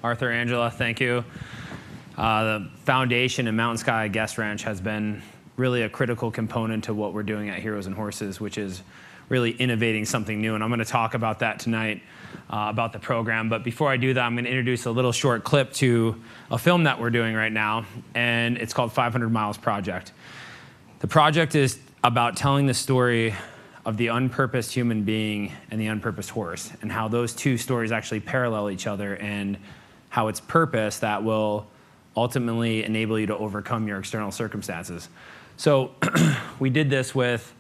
Arthur, Angela, thank you. The foundation and Mountain Sky Guest Ranch has been really a critical component to what we're doing at Heroes and Horses, which is really innovating something new. And I'm going to talk about that tonight, about the program. But before I do that, I'm going to introduce a little short clip to a film that we're doing right now, and it's called 500 Miles Project. The project is about telling the story of the unpurposed human being and the unpurposed horse, and how those two stories actually parallel each other, and how it's purpose that will ultimately enable you to overcome your external circumstances. So we did this with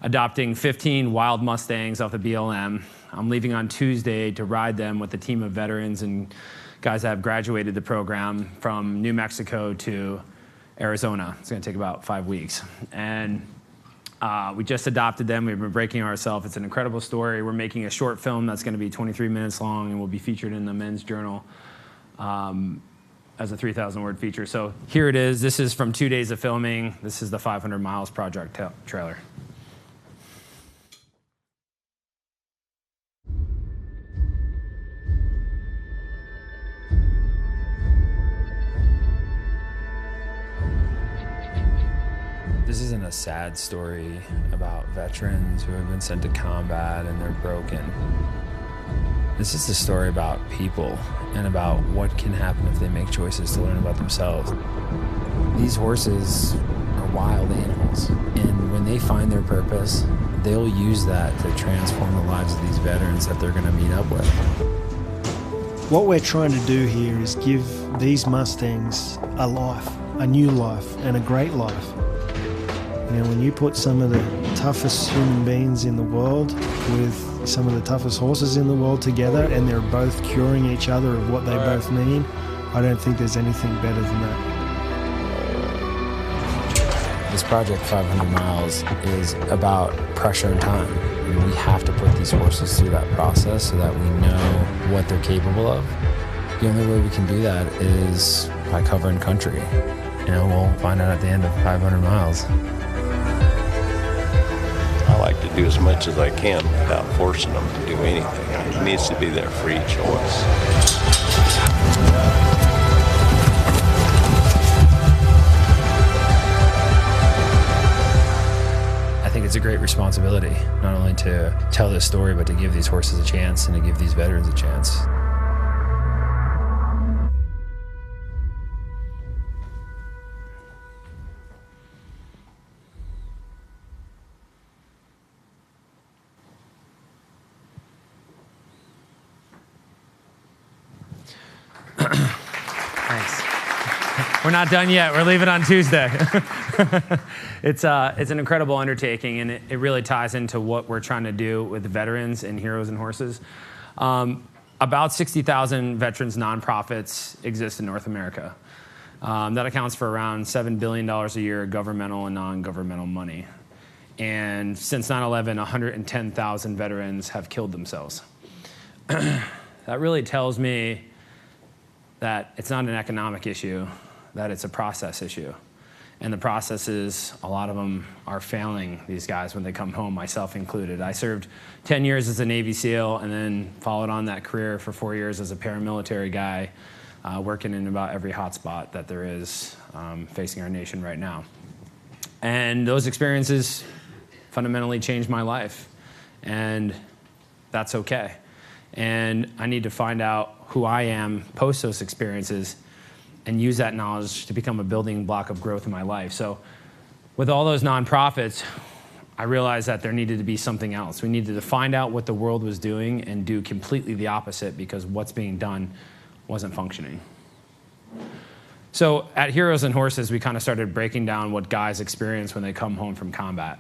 adopting 15 wild Mustangs off the BLM. I'm leaving on Tuesday to ride them with a team of veterans and guys that have graduated the program from New Mexico to Arizona. It's going to take about 5 weeks. And we just adopted them. We've been breaking ourselves. It's an incredible story. We're making a short film that's going to be 23 minutes long and will be featured in the Men's Journal as a 3,000-word feature. So here it is. This is from 2 days of filming. This is the 500 Miles Project trailer. This isn't a sad story about veterans who have been sent to combat and they're broken. This is the story about people and about what can happen if they make choices to learn about themselves. These horses are wild animals, and when they find their purpose, they'll use that to transform the lives of these veterans that they're going to meet up with. What we're trying to do here is give these Mustangs a life, a new life, and a great life. You know, when you put some of the toughest human beings in the world with some of the toughest horses in the world together, and they're both curing each other of what they both need, I don't think there's anything better than that. This project, 500 Miles, is about pressure and time. And we have to put these horses through that process so that we know what they're capable of. The only way we can do that is by covering country. You know, we'll find out at the end of 500 miles. I like to do as much as I can without forcing them to do anything. It needs to be their free choice. I think it's a great responsibility, not only to tell this story, but to give these horses a chance and to give these veterans a chance. Thanks. We're not done yet. We're leaving on Tuesday. It's an incredible undertaking, and it really ties into what we're trying to do with the veterans and Heroes and Horses. About 60,000 veterans nonprofits exist in North America. That accounts for around $7 billion a year of governmental and non-governmental money. And since 9/11, 110,000 veterans have killed themselves. That really tells me that it's not an economic issue, that it's a process issue. And the process is, a lot of them are failing these guys when they come home, myself included. I served 10 years as a Navy SEAL and then followed on that career for 4 years as a paramilitary guy, working in about every hotspot that there is facing our nation right now. And those experiences fundamentally changed my life, and that's okay. And I need to find out who I am post those experiences and use that knowledge to become a building block of growth in my life. So with all those nonprofits, I realized that there needed to be something else. We needed to find out what the world was doing and do completely the opposite, because what's being done wasn't functioning. So at Heroes and Horses, we kind of started breaking down what guys experience when they come home from combat.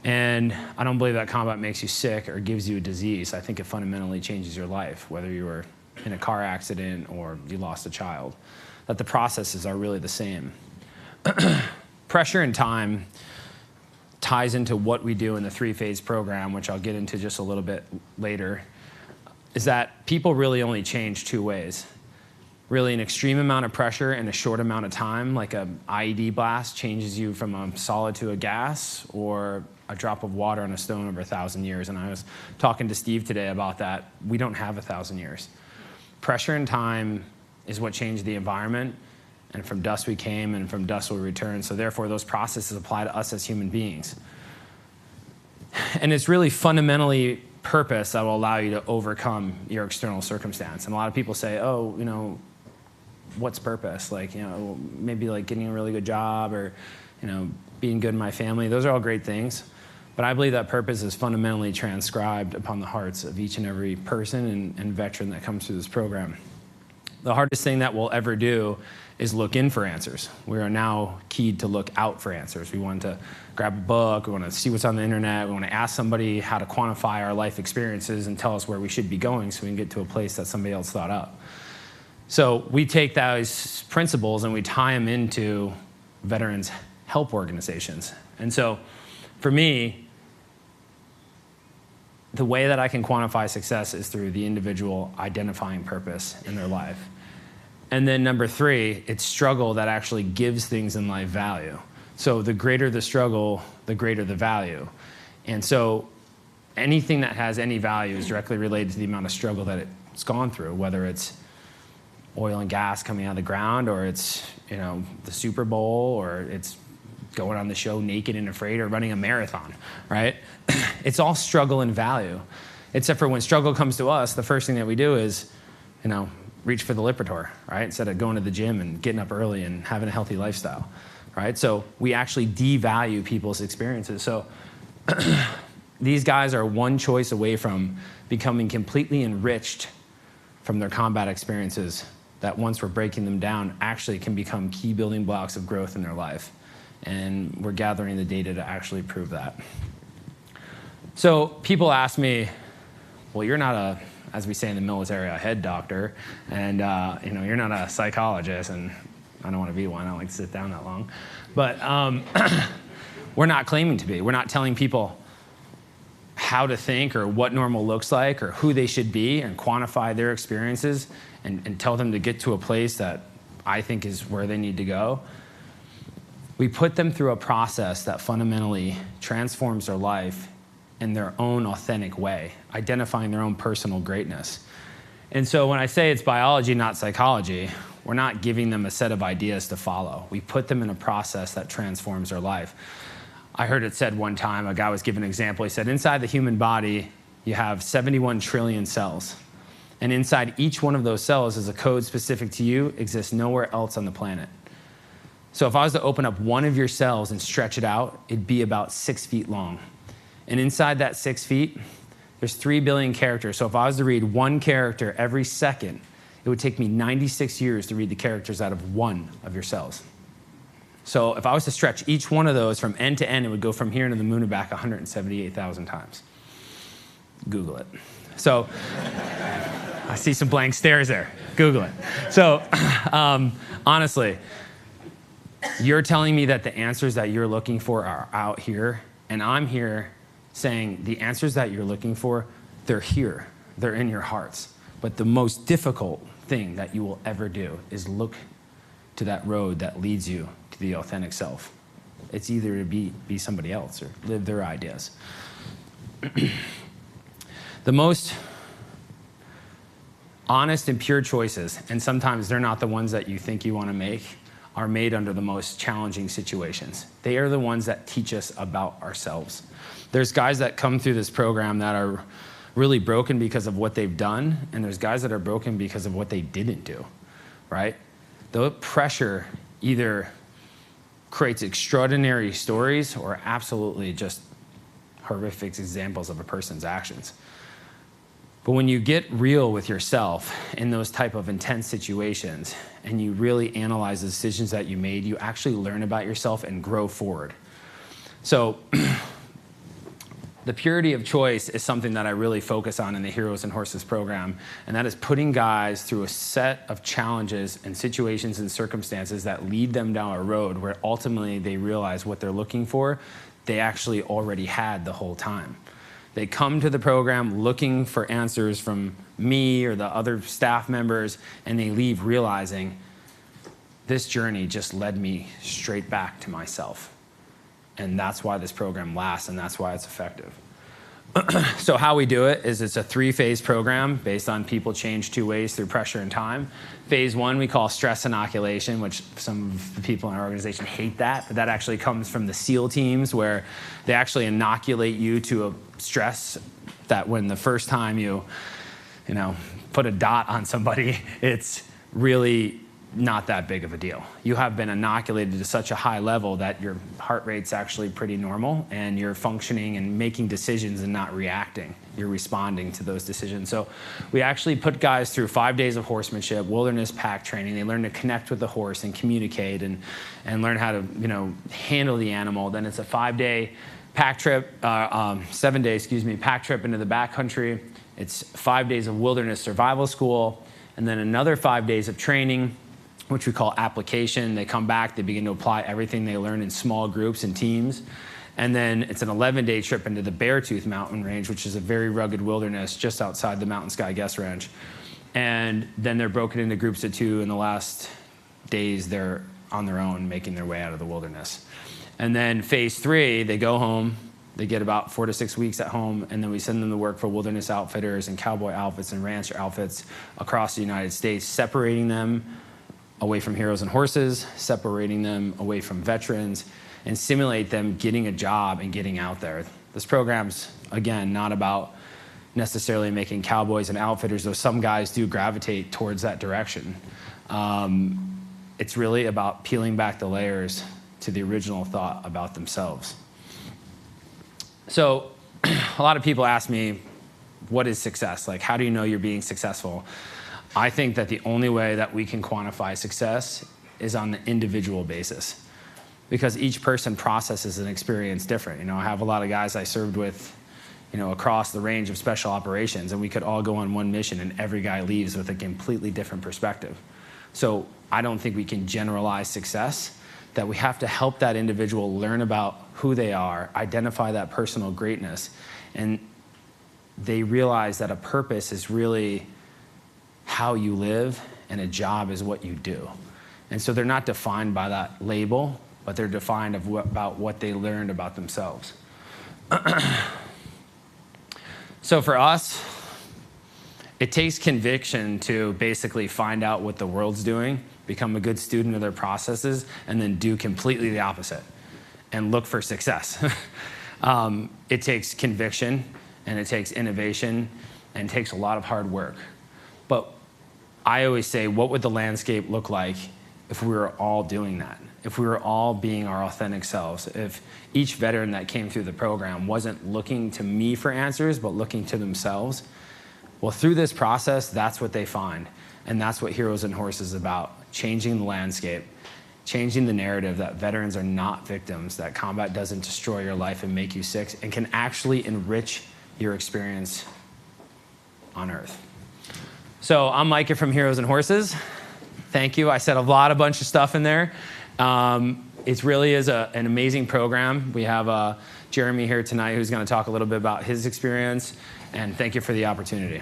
And I don't believe that combat makes you sick or gives you a disease. I think it fundamentally changes your life, whether you were in a car accident or you lost a child, that the processes are really the same. Pressure and time ties into what we do in the 3-phase program, which I'll get into just a little bit later, is that people really only change 2 ways. Really, an extreme amount of pressure in a short amount of time, like an IED blast, changes you from a solid to a gas, or a drop of water on a stone over 1,000 years. And I was talking to Steve today about that. We don't have 1,000 years. pressure and time is what changed the environment, and from dust we came, and from dust we return. So therefore, those processes apply to us as human beings. And it's really fundamentally purpose that will allow you to overcome your external circumstance. And a lot of people say, oh, you know, what's purpose? Like, you know, maybe like getting a really good job, or, you know, being good in my family. Those are all great things. But I believe that purpose is fundamentally transcribed upon the hearts of each and every person and veteran that comes through this program. The hardest thing that we'll ever do is look in for answers. We are now keyed to look out for answers. We want to grab a book, we want to see what's on the internet, we want to ask somebody how to quantify our life experiences and tell us where we should be going so we can get to a place that somebody else thought up. So we take those principles and we tie them into veterans help organizations. And so for me, the way that I can quantify success is through the individual identifying purpose in their life. And then number 3, it's struggle that actually gives things in life value. So the greater the struggle, the greater the value. And so anything that has any value is directly related to the amount of struggle that it's gone through, whether it's oil and gas coming out of the ground, or it's, you know, the Super Bowl, or it's going on the show naked and afraid, or running a marathon, right? It's all struggle and value. Except for when struggle comes to us, the first thing that we do is, you know, reach for the Lipitor, right? Instead of going to the gym and getting up early and having a healthy lifestyle, right? So we actually devalue people's experiences. So these guys are one choice away from becoming completely enriched from their combat experiences that, once we're breaking them down, actually can become key building blocks of growth in their life. And we're gathering the data to actually prove that. So people ask me, well, you're not a, as we say in the military, a head doctor, and you know, you're not a psychologist, and I don't want to be one. I don't like to sit down that long. But we're not claiming to be. We're not telling people how to think or what normal looks like or who they should be, and quantify their experiences and tell them to get to a place that I think is where they need to go. We put them through a process that fundamentally transforms their life in their own authentic way, identifying their own personal greatness. And so when I say it's biology, not psychology, we're not giving them a set of ideas to follow. We put them in a process that transforms their life. I heard it said one time, a guy was giving an example. He said, inside the human body, you have 71 trillion cells. And inside each one of those cells is a code specific to you, exists nowhere else on the planet. So if I was to open up one of your cells and stretch it out, it'd be about 6 feet long. And inside that 6 feet, there's 3 billion characters. So if I was to read one character every second, it would take me 96 years to read the characters out of one of your cells. So if I was to stretch each one of those from end to end, it would go from here to the moon and back 178,000 times. Google it. So I see some blank stares there. Google it. So honestly, you're telling me that the answers that you're looking for are out here, and I'm here saying the answers that you're looking for, they're here. They're in your hearts. But the most difficult thing that you will ever do is look to that road that leads you to the authentic self. It's either to be somebody else or live their ideas. The most honest and pure choices, and sometimes they're not the ones that you think you want to make, are made under the most challenging situations. They are the ones that teach us about ourselves. There's guys that come through this program that are really broken because of what they've done, and there's guys that are broken because of what they didn't do, right? The pressure either creates extraordinary stories or absolutely just horrific examples of a person's actions. But when you get real with yourself in those type of intense situations and you really analyze the decisions that you made, you actually learn about yourself and grow forward. So the purity of choice is something that I really focus on in the Heroes and Horses program, and that is putting guys through a set of challenges and situations and circumstances that lead them down a road where ultimately they realize what they're looking for, they actually already had the whole time. They come to the program looking for answers from me or the other staff members, and they leave realizing this journey just led me straight back to myself. And that's why this program lasts, and that's why it's effective. So how we do it is it's a 3-phase program based on people change 2 ways through pressure and time. Phase 1 we call stress inoculation, which some of the people in our organization hate that, but that actually comes from the SEAL teams where they actually inoculate you to a stress that when the first time you put a dot on somebody, it's really not that big of a deal. You have been inoculated to such a high level that your heart rate's actually pretty normal and you're functioning and making decisions and not reacting. You're responding to those decisions. So we actually put guys through 5 days of horsemanship, wilderness pack training. They learn to connect with the horse and communicate and learn how to handle the animal. Then it's a 5-day pack trip, 7 day, pack trip into the backcountry. It's 5 days of wilderness survival school, and then another 5 days of training, which we call application. They come back, they begin to apply everything they learn in small groups and teams. And then it's an 11-day trip into the Beartooth mountain range, which is a very rugged wilderness just outside the Mountain Sky Guest Ranch. And then they're broken into groups of 2, and the last days they're on their own making their way out of the wilderness. And then phase 3, they go home, they get about 4 to 6 weeks at home, and then we send them to work for wilderness outfitters and cowboy outfits and rancher outfits across the United States, separating them away from heroes and horses, separating them away from veterans, and simulate them getting a job and getting out there. This program's, again, not about necessarily making cowboys and outfitters, though some guys do gravitate towards that direction. It's really about peeling back the layers to the original thought about themselves. So a lot of people ask me, what is success? Like, how do you know you're being successful? I think that the only way that we can quantify success is on the individual basis, because each person processes an experience different. I have a lot of guys I served with, across the range of special operations, and we could all go on one mission and every guy leaves with a completely different perspective. So I don't think we can generalize success, that we have to help that individual learn about who they are, identify that personal greatness, and they realize that a purpose is really how you live and a job is what you do. And so they're not defined by that label, but they're defined about what they learned about themselves. So for us, it takes conviction to basically find out what the world's doing, become a good student of their processes, and then do completely the opposite and look for success. It takes conviction, and it takes innovation, and it takes a lot of hard work. But I always say, what would the landscape look like if we were all doing that? If we were all being our authentic selves? If each veteran that came through the program wasn't looking to me for answers, but looking to themselves? Well, through this process, that's what they find. And that's what Heroes and Horses is about, changing the landscape, changing the narrative that veterans are not victims, that combat doesn't destroy your life and make you sick, and can actually enrich your experience on Earth. So I'm Micah from Heroes and Horses. Thank you. I said a bunch of stuff in there. It really is an amazing program. We have Jeremy here tonight who's going to talk a little bit about his experience, and thank you for the opportunity.